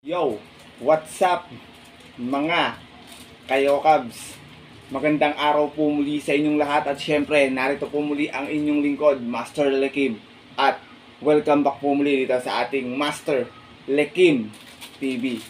Yo, what's up mga Kayokabs? Magandang araw po muli sa inyong lahat at syempre narito po muli ang inyong lingkod, Master Lekim. At welcome back po muli dito sa ating Master Lekim TV.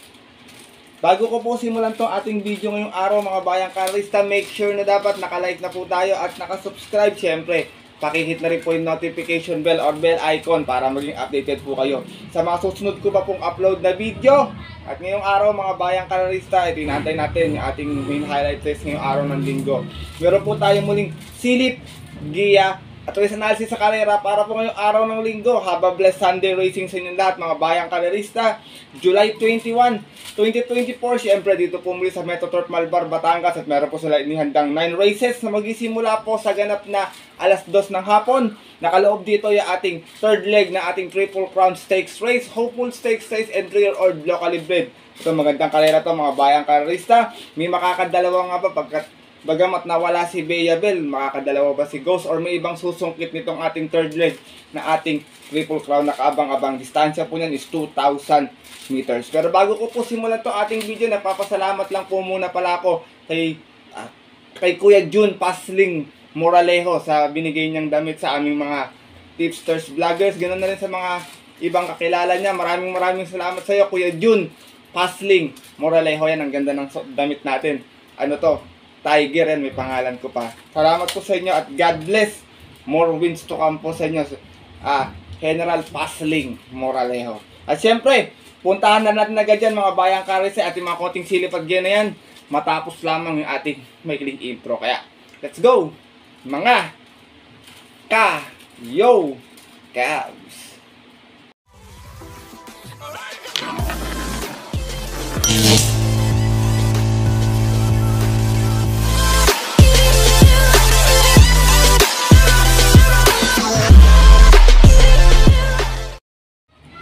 Bago ko po simulan tong ating video ngayong araw mga bayang karista, make sure na dapat nakalike na po tayo at nakasubscribe syempre. Pakihit na rin po yung notification bell or bell icon para maging updated po kayo sa mga susunod ko pa pong upload na video. At ngayong araw mga bayang karista, itinantay natin yung ating main highlight test ngayong araw ng linggo. Meron po tayo muling silip, giya, at race analysis sa karera para po ngayong araw ng linggo. Haba blessed Sunday racing sa inyong lahat mga bayang karerista. July 21, 2024, syempre dito po muli sa Metro Turf Malbar, Batangas. At meron po sila inihandang 9 races na magisimula po sa ganap na alas 2 ng hapon. Nakaloob dito yung ating third leg na ating Triple Crown Stakes Race, Hopeful Stakes Race, and 3-year-old locally bred. Ito magandang karera to mga bayang karerista. May makakadalawa nga ba pagkat bagamat nawala si Beyabel, makakadalawa ba si Ghost or may ibang susungkit nitong ating third leg na ating Triple Crown na kaabang-abang. Distansya po niyan is 2,000 meters. Pero bago ko po simulan to ating video, napapasalamat lang po muna pala ako kay Kuya June Pasling Moralejo sa binigay niyang damit sa aming mga tipsters vloggers. Ganoon na rin sa mga ibang kakilala niya. Maraming salamat sa iyo Kuya June Pasling Moralejo. Yan, ang ganda ng damit natin. Ano to? Tiger yan, may pangalan ko pa. Salamat po sa inyo at God bless. More wins to come po sa inyo. General Pasling Moralejo. At syempre, puntahan na natin agad dyan mga bayang karis at yung mga konting silip at na yan. Matapos lamang yung ating maikling intro. Kaya, let's go! Mga Kayokabs!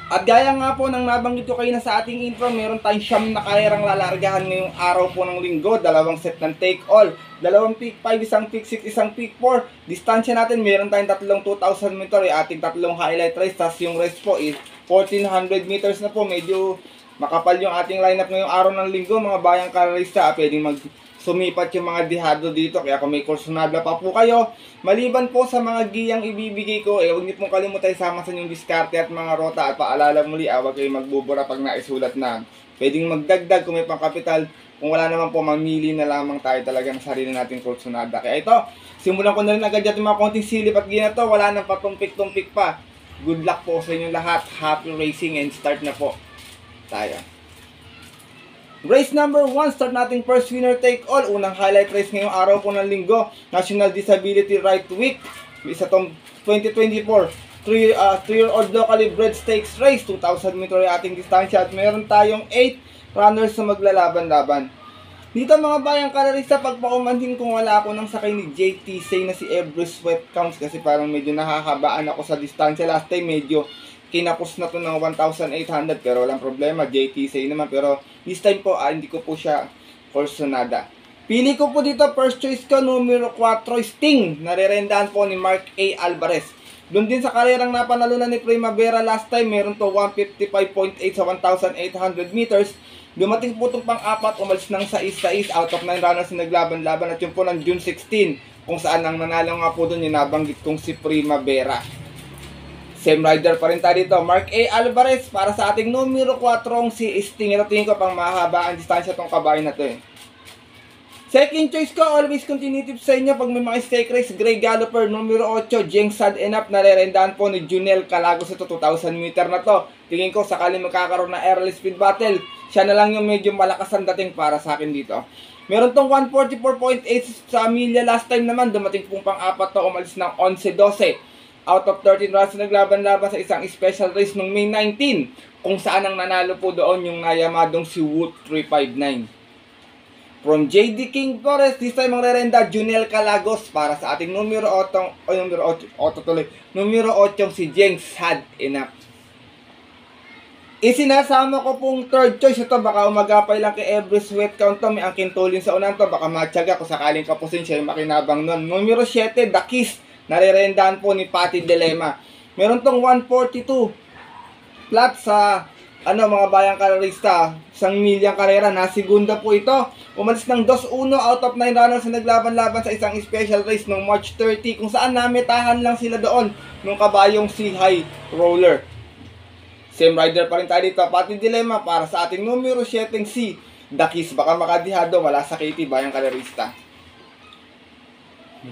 At gaya nga po ng nabanggit ko kayo na sa ating intro, meron tayong siyam na karerang lalargahan ngayong araw po ng linggo. Dalawang set ng take all, dalawang peak 5, isang peak 6, isang peak 4. Distansya natin, meron tayong tatlong 2,000 meter, ating tatlong highlight race. Tapos yung race po is 1,400 meters na po. Medyo makapal yung ating lineup ngayong araw ng linggo mga bayang karerista. Pwedeng sumipat yung mga dihado dito, kaya kung may kursunada pa po kayo, maliban po sa mga giyang ibibigay ko, huwag niyo pong kalimutan isama sa inyong diskarte at mga rota. At paalala muli, huwag kayong magbubura pag naisulat na. Pwedeng magdagdag kung may pangkapital. Kung wala naman po, mamili na lamang tayo talaga ng sarili nating kursunada. Kaya ito, simulan ko na rin agad yung mga konting silip at giya na to. Wala nang patumpik-tumpik pa. Good luck po sa inyong lahat. Happy racing and start na po tayo. Race number 1, start nating first winner take all. Unang highlight race ngayong araw po ng linggo, National Disability Right Week. Isa tong 2024 3-year-old locally bred stakes race, 2,000 meter yung ating distansya. At meron tayong 8 runners na maglalaban-laban. Dito mga bayang karerista, pagpaumanhin kung wala ako nang sakay ni JT Say na si Every Sweat Counts kasi parang medyo nakakabaan ako sa distansya. Last time medyo kinapos na to ng 1,800 pero walang problema, JT Say naman. Pero this time po, hindi ko po siya kursunada. Pili ko po dito, first choice ko, numero 4, Sting. Narerendahan po ni Mark A. Alvarez. Doon din sa karerang napanalunan ni Primavera last time, meron to 155.8 sa 1,800 meters. Dumating po itong pang-apat, umalis ng 6 out of 9 runners na naglaban-laban. At yun po ng June 16, kung saan ang nanalo nga po doon yung nabanggit kong si Primavera. Same rider pa rin tayo dito, Mark A. Alvarez para sa ating numero 4 si Sting. Ito tingin ko pang mahaba ang distansya tong kabayo na to eh. Second choice ko, always continuity sa inyo pag may mga stake race, Grey Galloper, numero 8, Jeng Sad Enough. Narerendahan po ni Junel Calagos ito, 2,000 meter na to. Tingin ko sakali magkakaroon na early speed battle, siya na lang yung medyo malakas ang dating para sa akin dito. Meron tong 144.8 sa Amelia last time naman, dumating pong pang-apat to, umalis ng 11-12. Out of 13 runs na naglaban-laban sa isang special race noong May 19, kung saan ang nanalo po doon yung nayamadong si Wood 359. From JD King Forest, this time ang rerenda, Junel Calagos para sa ating numero 8, numero 8 si Jeng Sad Enough. Isinasama ko pong third choice ito, baka umagapay lang kay Every Sweat Count to, may angkin tulin sa unan to, baka matyaga kung sakaling kapusin siya yung makinabang nun. Numero 7, The Kiss. Narerendahan po ni Patty Dilema. Meron tong 142 flat sa mga bayang karerista, 1,000,000 karera, na segunda po ito. Umalis ng 2-1 out of 9 runners na naglaban-laban sa isang special race noong March 30, kung saan nametahan lang sila doon nung kabayong si High Roller. Same rider pa rin tayo dito, Pati Dilemma para sa ating numero 7 si The Kiss. Baka makadihado, wala sa KT, bayang karerista.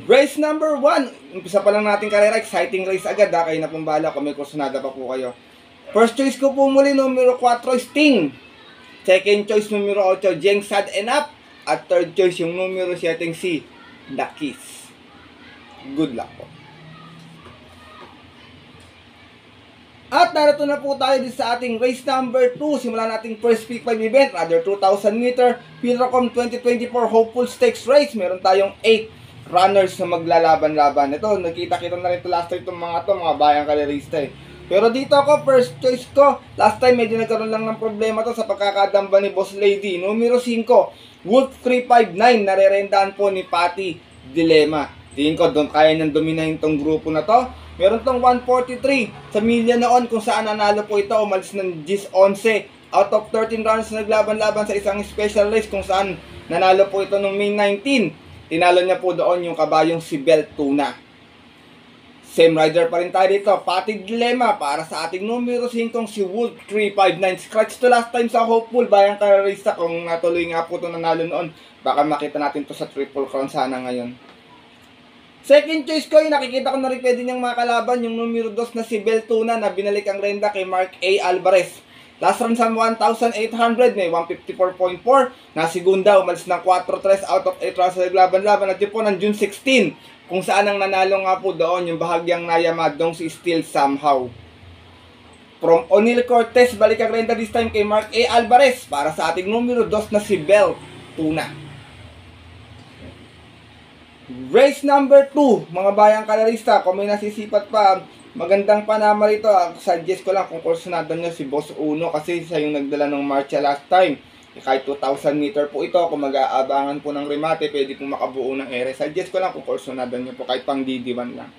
Race number 1, umpisa pa lang natin karera, exciting race agad kayo na pong bala kung may kursunada pa po kayo. First choice ko po muli, numero 4, Sting. Second choice, numero 8, Jeng Sad Enough. At third choice, yung numero 7 si The Kiss. Good luck po. At narito na po tayo din sa ating race number 2. Simulan nating first Peak 5 event, rather 2,000 meter, Philracom 2024 Hopeful Stakes Race. Meron tayong 8 runners na maglalaban-laban. Ito, nakita-kita na rin ito last time itong mga bayang karerista Pero dito ako, first choice ko. Last time medyo nagkaroon lang ng problema to sa pagkakadamba ni Boss Lady. Numero 5, Wolf 359, narerendaan po ni Pati Dilemma. Tingin ko, kaya niyang dominahin tong grupo na to. Meron tong 143 sa milya noon kung saan nanalo po ito. Umalis ng 10-11 out of 13 runs na naglaban-laban sa isang special race kung saan nanalo po ito noong May 19. Tinalo niya po doon yung kabayong si Beltuna. Same rider pa rin tayo dito, Pati Dilemma para sa ating numero 5 si Wolf 359. Scratch to last time sa Hopeful, bayang karerista. Kung natuloy nga po ito nanalo noon, baka makita natin to sa Triple Crown sana ngayon. Second choice ko, yung nakikita ko na rin pwede niyang makalaban, yung numero 2 na si Beltuna na binalik ang renda kay Mark A. Alvarez. Last run sa 1,800, may 154.4. Na segunda, umalis ng 4-3 out of 8 runs sa naglaban-laban. At yun po ng June 16. Kung saan ang nanalo nga po doon, yung bahagyang nayamadong si Still Somehow. From O'Neal Cortez, balik ang renta this time kay Mark A. Alvarez para sa ating numero 2 na si Beltuna. Race number 2, mga bayang karerista, kung may nasisipat pa, magandang panama rito. Suggest ko lang kung kursunado nyo si Boss Uno kasi siya yung nagdala ng marcha last time. Kahit 2,000 meter po ito, kung mag-aabangan po ng remate, pwede pong makabuo ng ere. Suggest ko lang kung kursunado nyo po kahit pang didiwan lang.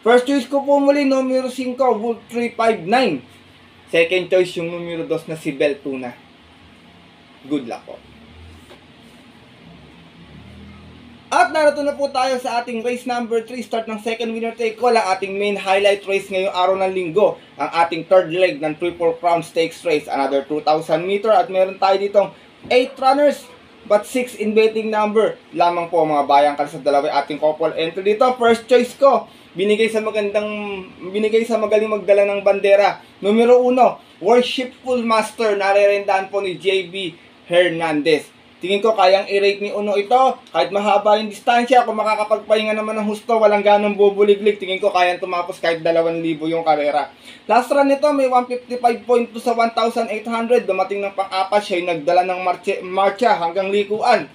First choice ko po muli, numero 5, Wolf 359. Second choice yung numero 2 na si Beltuna. Good luck po. At narito na po tayo sa ating race number 3, start ng second winner take all, ang ating main highlight race ngayong araw ng linggo, ang ating third leg ng Triple Crown Stakes Race, another 2,000 meter, at meron tayo ditong 8 runners, but 6 in betting number, lamang po mga bayang kalsad dalawa ating couple entry dito. First choice ko, binigay sa magaling magdala ng bandera, numero 1, Worshipful Master, narerendaan po ni JB Hernandez. Tingin ko kayang i-rate ni Uno ito, kahit mahaba yung distansya, kung makakapagpahinga naman ng husto, walang ganong bubuliglig, tingin ko kayang tumapos kahit 2,000 yung karera. Last run nito, may 155.2 sa 1,800, dumating ng pang-apat, siya yung nagdala ng marcha hanggang likuan.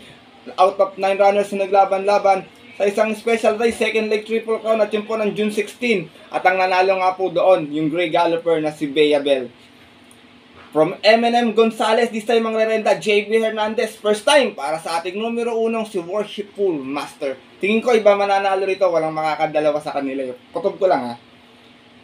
Out of 9 runners na naglaban-laban sa isang special race, second leg Triple Crown, at yun po ng June 16. At ang nanalo nga po doon, yung Grey Galloper na si Bea Bell. From M&M Gonzalez, this time ang rerenda, JB Hernandez. First time para sa ating numero 1 si Worshipful Master. Tingin ko iba mananalo rito, walang makakadalawa sa kanila. Kutob ko lang ha.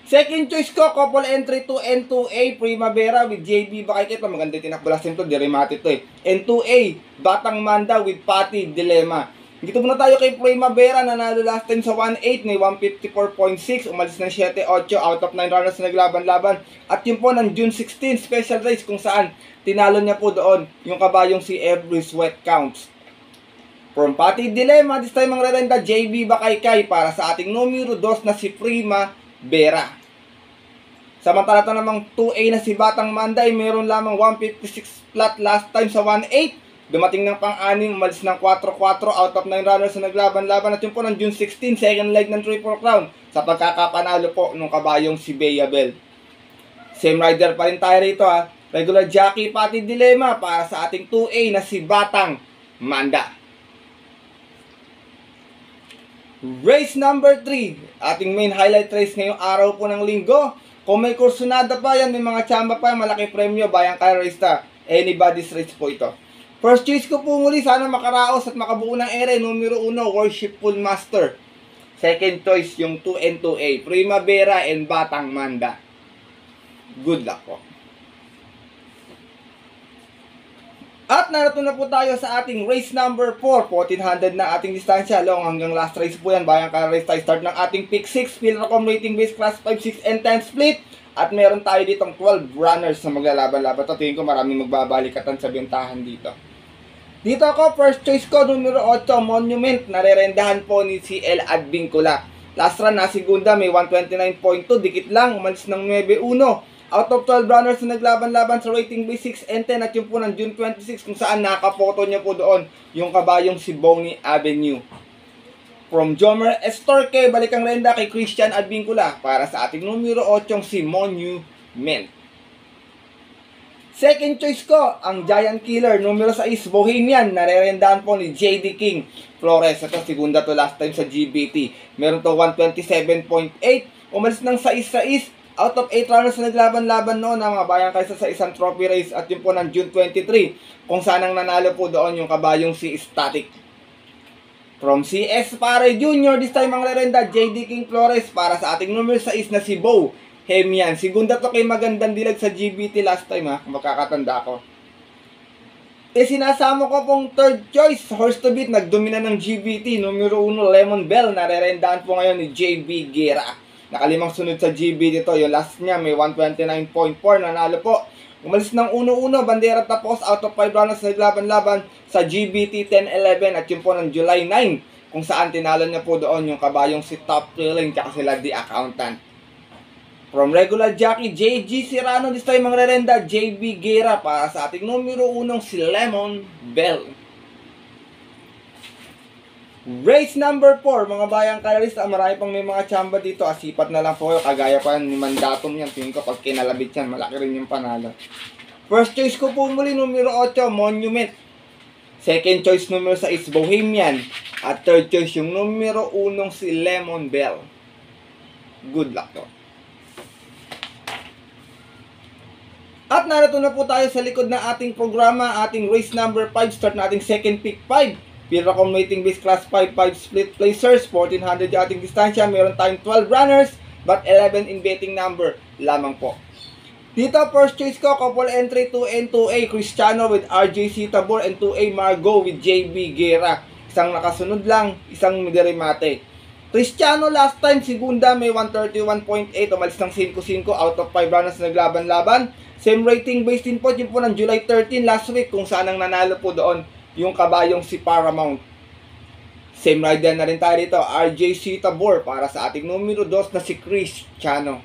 Second choice ko, couple entry to N2A Primavera with JB Bakay. Maganda yung tinakbalasin to, dirimati to N2A, Batang Manda with Pati Dilemma. Dito muna tayo kay Primavera, nanalo last time sa 1.8, may 154.6, umalis ng 7.8 out of 9 runners na naglaban-laban. At yun po ng June 16 special race kung saan tinalo niya po doon yung kabayong si Every Sweat Counts. From Pati Dilemma, this time ang rerenda JB Bakaykay para sa ating numero 2 na si Primavera. Samantala namang 2A na si Batang Manday, mayroon lamang 156 flat last time sa 1.8. Dumating ng pang-anim, umalis ng 4-4 out of 9 runners na naglaban-laban. At yun po ng June 16, second leg ng Triple Crown sa pagkakapanalo po nung kabayong si Bea Bell. Same rider pa rin tayo rito ha. Regular jockey Pati Dilemma para sa ating 2A na si Batang Manda. Race number 3, ating main highlight race ngayong araw po ng linggo. Kung may kursunada pa yan, may mga tsamba pa, malaki premyo, bayang karerista. Anybody's race po ito. First choice ko po muli, sana makaraos at makabuo ng ere, numero 1, Worshipful Master. Second choice, yung 2N2A, Primavera and Batang Manda. Good luck po. At narito na po tayo sa ating race number 4, 1400 na ating distansya, long hanggang last race po yan, bayang ka race tayo start ng ating pick 6, Philracom rating base class 5, 6, and 10 split. At meron tayo ditong 12 runners na maglalaban-laban. Tingin ko maraming magbabalikatan sa bentahan dito. Dito ako, first choice ko, numero 8, Monument, narerendahan po ni CL Advincula. Last run na segunda, may 129.2, dikit lang, umalis ng 9-1. Out of 12 runners na naglaban-laban sa rating base 6 and 10 at yung po ng June 26 kung saan nakapoto niya po doon yung kabayong si Bonnie Avenue. From Jomer Estorque, balikang renda kay Christian Advincula para sa ating numero 8 si Monument. Second choice ko, ang Giant Killer, numero 6, Bohemian, narerendahan po ni JD King Flores. Ito, segunda to last time sa GBT. Meron to 127.8, umalis ng 6-6. Out of 8 runners na naglaban-laban noon na mga bayang kaysa sa isang trophy race at yun po ng June 23 kung saan ang nanalo po doon yung kabayong si Static. From CS Pare Jr. this time ang rerenda JD King Flores para sa ating numero 6 na si Bohemian. Segunda to kay magandang dilag sa GBT last time kung makakatanda ko. Sinasama ko pong third choice, horse to beat, nagdomina ng GBT, numero 1 Lemon Bell, narerendahan po ngayon ni JB Guerra. Nakalimang sunod sa GB dito. Yung last niya may 129.4. Nanalo po. Umalis ng 1-1. Bandera tapos. Out of 5 runners na naglaban-laban sa GBT 10-11. At yun po ng July 9. Kung saan tinalo niya po doon yung kabayong si Top Thrilling tsaka sila The Accountant. From regular jockey JG Serrano, this time ang rerenda JB Guerra para sa ating numero 1 si Lemon Bell. Race number 4, mga bayang kalarista, marami pang may mga tsamba dito. Asipat na lang po kayo, kagaya pa ni Mandatum yan. Tingin ko pag kinalabit yan, malaki rin yung panalo. First choice ko po muli, numero 8, Monument. Second choice, numero 6, Bohemian. At third choice, yung numero 1 si Lemon Bell. Good luck to. At narito na po tayo sa likod ng ating programa, ating race number 5. Start na ating second pick 5. Philracom rating base class 5, 5 split placers, 1400 yung ating distansya. Meron tayong 12 runners, but 11 in betting number lamang po. Dito, first choice ko, couple entry 2N 2A Cristiano with RJC Tabor and 2A Margo with JB Guerra. Isang nakasunod lang, isang miderimate. Cristiano last time, segunda may 131.8, umalis ng 5-5 out of 5 runners na naglaban-laban. Same rating base din po, yun po ng July 13 last week kung saan ang nanalo po doon yung kabayong si Paramount. Same rider na rin tayo dito, RJC Tabor para sa ating numero 2 na si Cristiano.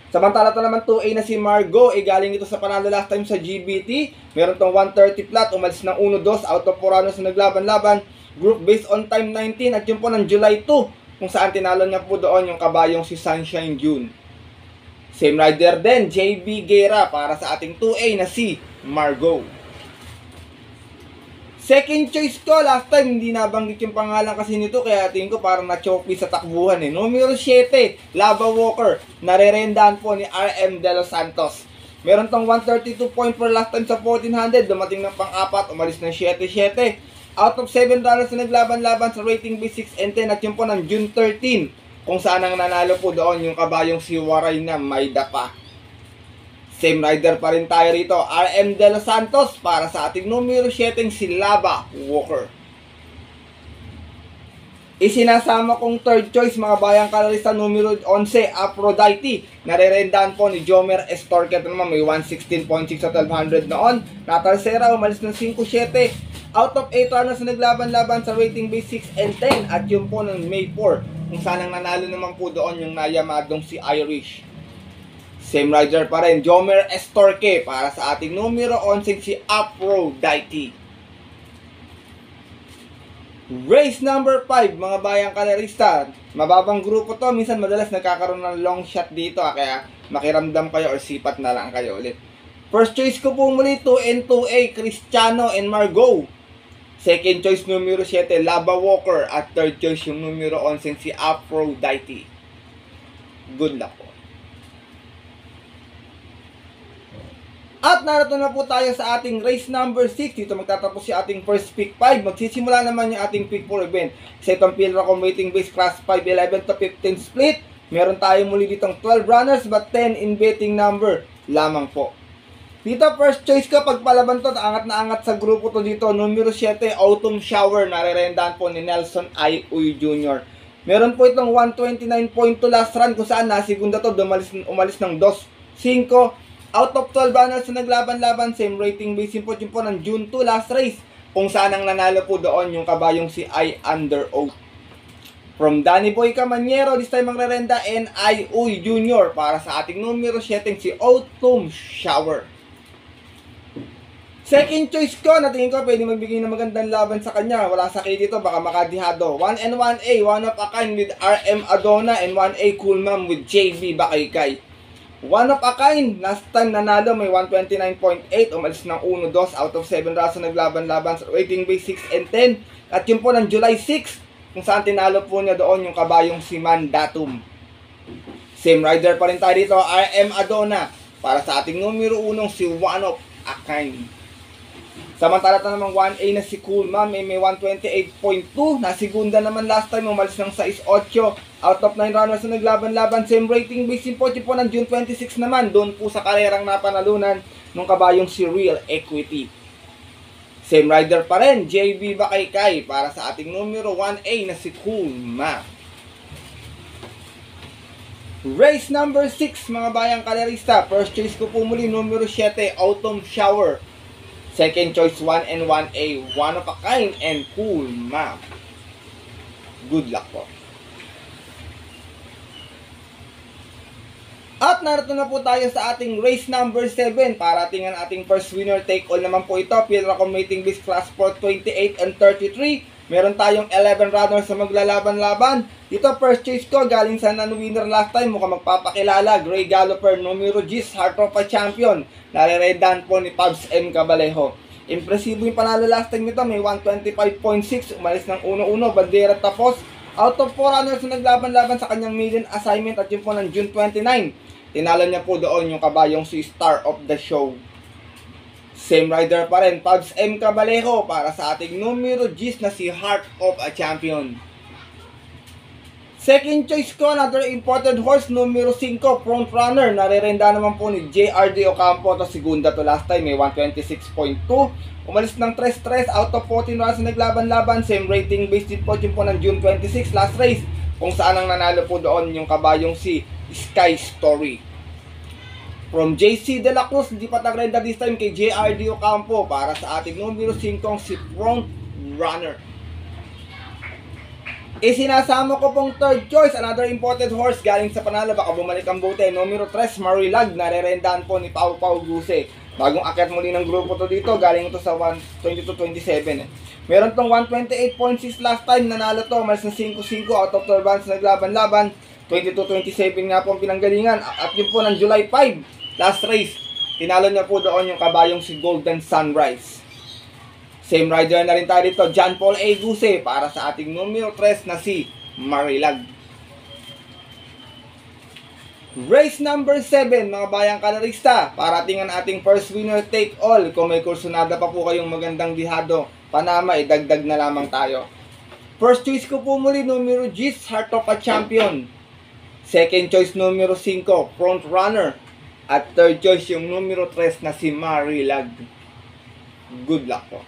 Samantala ito naman 2A na si Margo, galing ito sa panalo last time sa GBT. Meron tong 130 flat, umalis ng 1-2 out of 4 runners na naglaban-laban. Group based on time 19 at yun po ng July 2 kung saan tinalo niya po doon yung kabayong si Sunshine June. Same rider din, JB Guerra para sa ating 2A na si Margo. Second choice ko, last time hindi nabanggit yung pangalan kasi nito kaya tingin ko parang na-choke sa takbuhan Numero 7, Lava Walker, narerendahan po ni RM De Los Santos. Meron tong 132.4 last time sa 1400, dumating ng pang-apat, umalis ng 7-7. Out of 7 runners na naglaban-laban sa rating B6 and 10 at yun po ng June 13 kung saan ang nanalo po doon yung kabayong si Waray na may dapa. Same rider pa rin tayo rito, RM De Los Santos para sa ating numero 7 si Lava Walker. Isinasama kong third choice mga bayang kalarista, numero 11 Aphrodite. Narerendahan po ni Jomer Estorque. Ito naman may 116.6 sa 1200 noon. Natarsera, umalis ng 5-7. Out of 8 runners na naglaban-laban sa rating base 6 and 10 at yun po ng May 4 kung saan ang nanalo naman po doon yung nayamadong si Irish. Same rider pa rin, Jomer Estorque para sa ating numero 11 si Aphrodite. Race number 5, mga bayang kalarista. Mababang grupo to, minsan madalas nagkakaroon ng long shot dito kaya makiramdam kayo or sipat na lang kayo ulit. First choice ko po muli, 2N 2A Cristiano and Margo. Second choice, numero 7 Lava Walker. At third choice yung numero 11 si Aphrodite. Good luck po. At narito na po tayo sa ating race number 6. Dito magtatapos si ating first pick 5. Magsisimula naman yung ating pick 4 event. Sa itong Philracom rating base class 5, 11 to 15 split. Meron tayo muli ditong 12 runners but 10 in betting number lamang po. Dito, first choice ko, pagpalaban to, angat na angat sa grupo to dito. Numero 7, Autumn Shower, nare-rendahan po ni Nelson I. Uy Jr. Meron po itong 129.2 last run kung saan nasigunda to, umalis ng 2.5. Out of 12 runners na naglaban-laban, same rating basin po yun po ng June 2 last race. Kung saan ang nanalo po doon yung kabayong si I Under Oath. From Danny Boy Camaniero, this time magre-renda N.I. Uy Jr. para sa ating numero 7 si Autumn Shower. Second choice ko, natingin ko pwede magbigay ng magandang laban sa kanya. Wala sa kay dito, baka makadihado. 1 and 1A, one of a kind with RM Adona and 1A Cool Mom with JB Bakaykay. One of a kind, last time nanalo may 129.8, umalis ng 1-2 out of 7 raso naglaban-laban sa rating base 6 and 10. At yun po ng July 6, kung saan tinalo po niya doon yung kabayong si Mandatum. Same rider pa rin tayo dito, RM Adona, para sa ating numero 1 si One of a Kind. Samantala ito namang 1A na si Cool Mom, may 128.2. Nasigunda naman last time, umalis ng 6-8. Out of 9 runners na naglaban-laban. Same rating base po ng June 26 naman. Doon po sa karerang napanalunan ng kabayong si Real Equity. Same rider pa rin, JB Bakaykay, para sa ating numero 1A na si Cool Mom. Race number 6, mga bayang kalerista. First choice ko po muli, numero 7, Autumn Shower. Second choice, 1 and 1A, One of a Kind and Cool Mom. Good luck po. At narito na po tayo sa ating race number 7. Para tingnan ating first winner take all naman po ito. Field accommodating base class for 28 and 33. Meron tayong 11 runners na maglalaban-laban. Dito first choice ko, galing sa non-winner last time. Mukhang magpapakilala, Gray Galloper, numero 10, Heart of a Champion. Nare-redan po ni Pabs M. Cabalejo. Impresibo yung panalo last time nito. May 125.6. Umalis ng 1-1. Bandera tapos. Out of 4 runners na naglaban-laban sa kanyang maiden assignment at yun po ng June 29. Tinalo niya po doon yung kabayong si Star of the Show. Same rider pa rin, Pabs M. Cabalejo, para sa ating numero 10 na si Heart of a Champion. Second choice ko, another imported horse, numero 5, Front Runner. Narerenda naman po ni JRD Ocampo. Ito segunda to last time, may 126.2. Umalis ng 3-3 out of 14 runs na naglaban-laban. Same rating based din po yun po ng June 26 last race. Kung saan ang nanalo po doon yung kabayong si Sky Story. From JC De La Cruz, hindi pa tagrenda this time kay JRD Ocampo, para sa ating numero 5 si Front Runner. Isinasama ko pong third choice, another imported horse galing sa Panalo, baka bumalik ang bote. Numero 3, Marilag, narerendahan po ni Pau Pau Guse. Bagong akyat muli ng grupo to dito, galing ito sa 122-27. Meron tong 128.6 last time, nanalo to, malas ng 5-5 out of 12 runs naglaban-laban. 22-27 nga po ang pinanggalingan. At yun po ng July 5, last race, tinalo niya po doon yung kabayong si Golden Sunrise. Same rider na rin tayo dito, John Paul A. Guse, para sa ating numero 3 na si Marilag. Race number 7, mga bayang kalarista, para tingnan ating first winner take all. Kung may kursunada pa po kayong magandang dihado, Panama, idagdag na lamang tayo. First choice ko po muli, numero 10, Heart of a Champion. Second choice, numero 5, Front Runner. At third choice, yung numero 3 na si Marilag. Good luck po.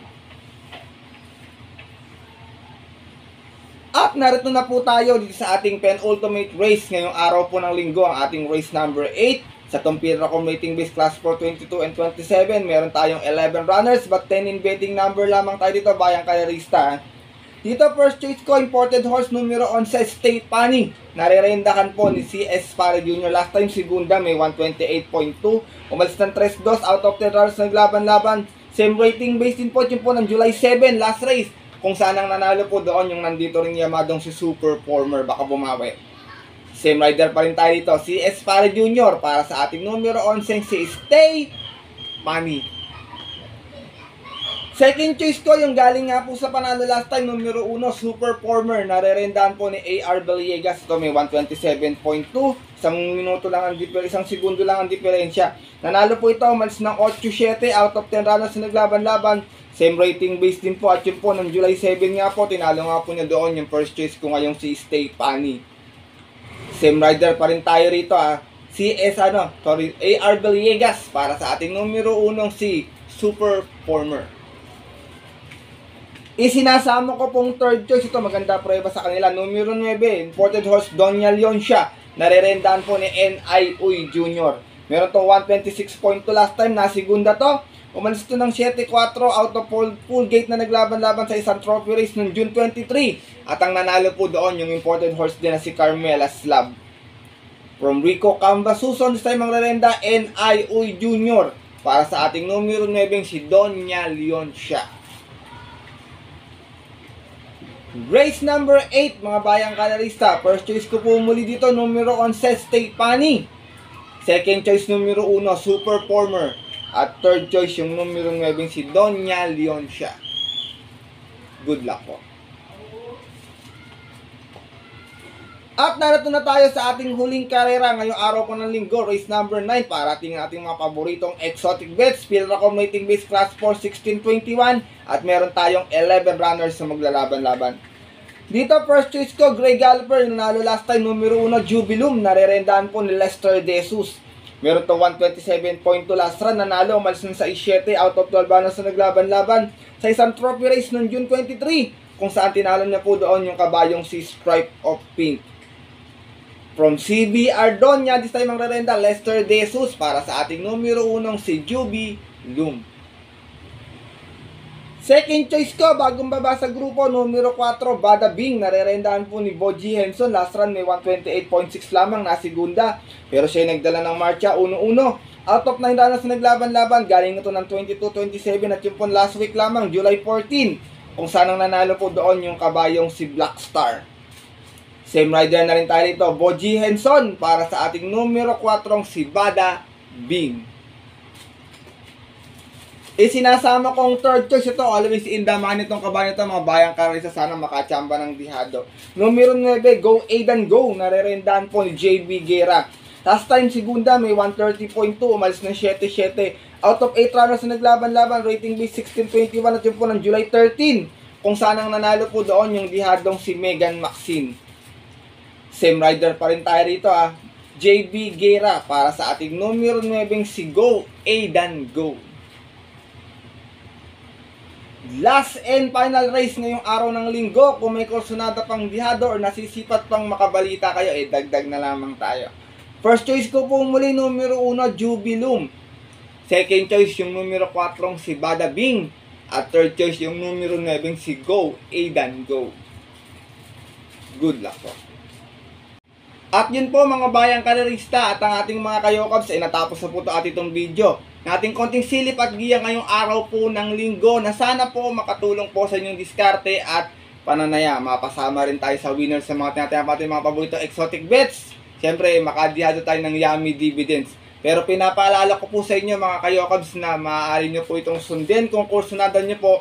At narito na po tayo dito sa ating penultimate race ngayong araw po ng linggo, ang ating race number 8 sa Tompira Accommodating Base Class for 22 and 27. Meron tayong 11 runners but 10 in betting number lamang tayo dito, bayang kalerista. Dito first choice ko, imported horse numero 11, State Pani. Nare-rendahan po ni CS Pare Jr. Last time segunda, may 128.2. Umalis ng 3-2 out of 10 runners naglaban-laban. Same rating base din po yun po ng July 7 last race. Kung saan ang nanalo po doon yung nandito rin yamadong si Super Former, baka bumawi. Same rider pa rin tayo dito, si S. Pare Jr. para sa ating numero 11 si Stay Money. Second choice ko, yung galing nga po sa panalo last time, numero 1, Super Former. Narerendahan po ni A.R. Villegas. Ito may 127.2. Isang segundo lang ang diferensya. Nanalo po ito, malis ng 8-7 out of 10 runners na naglaban-laban. Same rating base din po at yun po ng July 7 nga po, tinalo nga po niya doon yung first choice ko ngayong si Stay Pani. Same rider pa rin tayo rito AR Villegas para sa ating numero 1 si Super Former. Isinasama ko pong third choice, ito maganda prueba sa kanila, numero 9, imported horse Doña Leoncia, narerendaan po ni N.I. Uy Jr. Meron tong 126.2 last time, nasigunda to. Umalis ito ng 7-4 out of full gate na naglaban-laban sa isang trophy race noong June 23. At ang nanalo po doon yung imported horse din na si Carmela Slab. From Rico Cambasuson, this time ang rerenda N.I. Uy Jr. para sa ating numero 9 si Doña Leoncia. Race number 8 mga bayang kalarista. First choice ko po muli dito, numero 11 Stefani. Second choice numero 1 Super Former. At third choice yung numero 9 si Doña Leoncia. Good luck po. At narito na tayo sa ating huling karera ngayong araw po ng linggo, race number 9 para tingnan ating mga paboritong exotic bets. Field accommodating base class 4, 16-21 at meron tayong 11 runners na maglalaban-laban. Dito first choice ko, Grey Galloper, nanalo last time numero 1 Jubilum, narerendaan po ni Lester De Jesus. Meron to 127.2 last run, nanalo, umalis ng 6-7 out of 12 runners na naglaban-laban sa isang trophy race noong June 23 kung saan tinalo niya po doon yung kabayong si Stripe of Pink. From CB Ardonia, this time ang rerenda Lester De Jesus para sa ating numero 1 si Jubilum. Second choice ko, bagong baba sa grupo, numero 4, Bada Bing. Narerendaan po ni Boji Henson. Last run may 128.6 lamang, nasigunda. Pero siya nagdala ng marcha, 1-1. Out of 9 runners na naglaban-laban, galing ito ng 22-27 at yung po last week lamang, July 14. Kung saan ang nanalo po doon yung kabayong si Black Star. Same rider na rin tayo dito, Boji Henson para sa ating numero 4 si Bada Bing. Sinasama kong third choice ito, always in the money itong kabayan ito, mga bayang karisa, sana makachamba ng dihado. Numero 9, Go Aidan Go, narerendaan po ni JB Guerra. Last time segunda may 130.2, umalis ng 7-7. Out of 8 runners na naglaban-laban, rating base 16-21 at yun po ng July 13. Kung saan ang nanalo po doon yung dihadong si Megan Maxine. Same rider pa rin tayo rito JB Guerra para sa ating numero 9 si Go Aidan Go. Last and final race ngayong araw ng linggo. Kung may kursunada pang dihado or nasisipat pang makabalita kayo, dagdag na lamang tayo. First choice ko po muli, numero 1, Jubilum. Second choice yung numero 4 si Bada Bing. At third choice yung numero 9 si Go Aidan Go. Good luck po. At yun po mga bayang karerista at ang ating mga kayokabs, natapos na po ito at itong video. Nating konting silip at giya ngayong araw po ng linggo na sana po makatulong po sa inyong diskarte at pananaya. Mapasama rin tayo sa winners sa mga tinatayang natin mga paborito exotic bets. Siyempre, makadihado tayo ng yummy dividends. Pero pinapaalala ko po sa inyo mga kayokabs na maaari nyo po itong sundin kung kursunadan nyo po.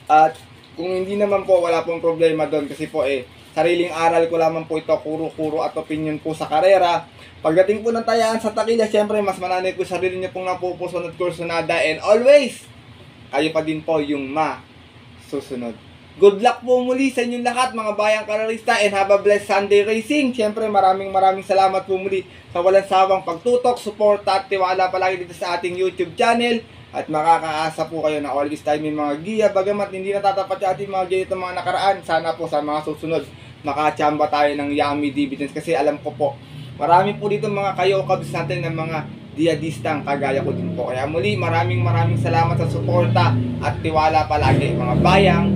At kung hindi naman po, wala pong problema doon kasi po sariling aral ko lamang po ito, kuro-kuro at opinion po sa karera. Pagdating po ng tayaan sa takila, syempre mas mananay ko sarili niyo pong napupuson at kursunada and always, kayo pa din po yung susunod. Good luck po muli sa inyong lahat mga bayang karerista and have a blessed Sunday racing. Syempre maraming salamat po muli sa walang sawang pagtutok, suporta at tiwala palagi dito sa ating YouTube channel. At makakaasa po kayo na always tayo may mga giya. Bagamat hindi natatapat yung ating mga giya itong mga nakaraan, sana po sa mga susunod makachamba tayo ng yummy dividends. Kasi alam ko po, marami po dito mga kayokabs natin ng mga diyadistang kagaya ko din po. Kaya muli maraming salamat sa suporta at tiwala palagi mga bayang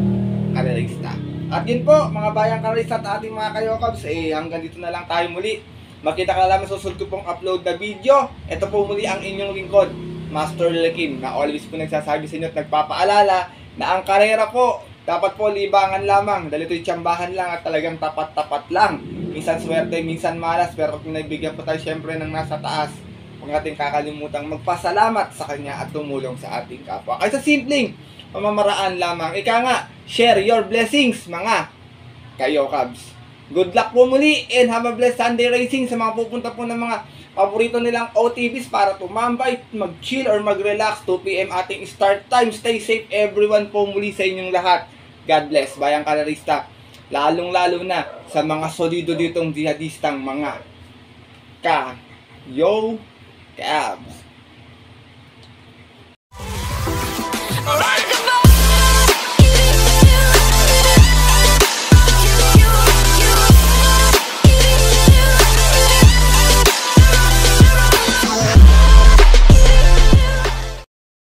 karerista. At yun po mga bayang karerista at ating mga kayokabs, hanggang dito na lang tayo muli. Makita ka na lang sa susunod ko pong upload na video. Ito po muli ang inyong lingkod, Master Lakim, na always po nagsasabi sa inyo at nagpapaalala na ang karera po dapat po libangan lamang, dahil ito'y tsambahan lang at talagang tapat-tapat lang. Minsan swerte, minsan malas, pero kung naibigyan po tayo syempre ng nasa taas, huwag natin kakalimutang magpasalamat sa kanya at tumulong sa ating kapwa. Kaya sa simpleng pamamaraan lamang, ika nga, share your blessings mga kayokabs. Good luck po muli and have a blessed Sunday racing sa mga pupunta po ng mga paborito nilang OTVs para tumambay, mag-chill or mag-relax. 2 PM ating start time. Stay safe everyone po muli sa inyong lahat. God bless, bayang karerista. Lalong-lalo na sa mga solido ditong jihadistang mga Yo, Cabs!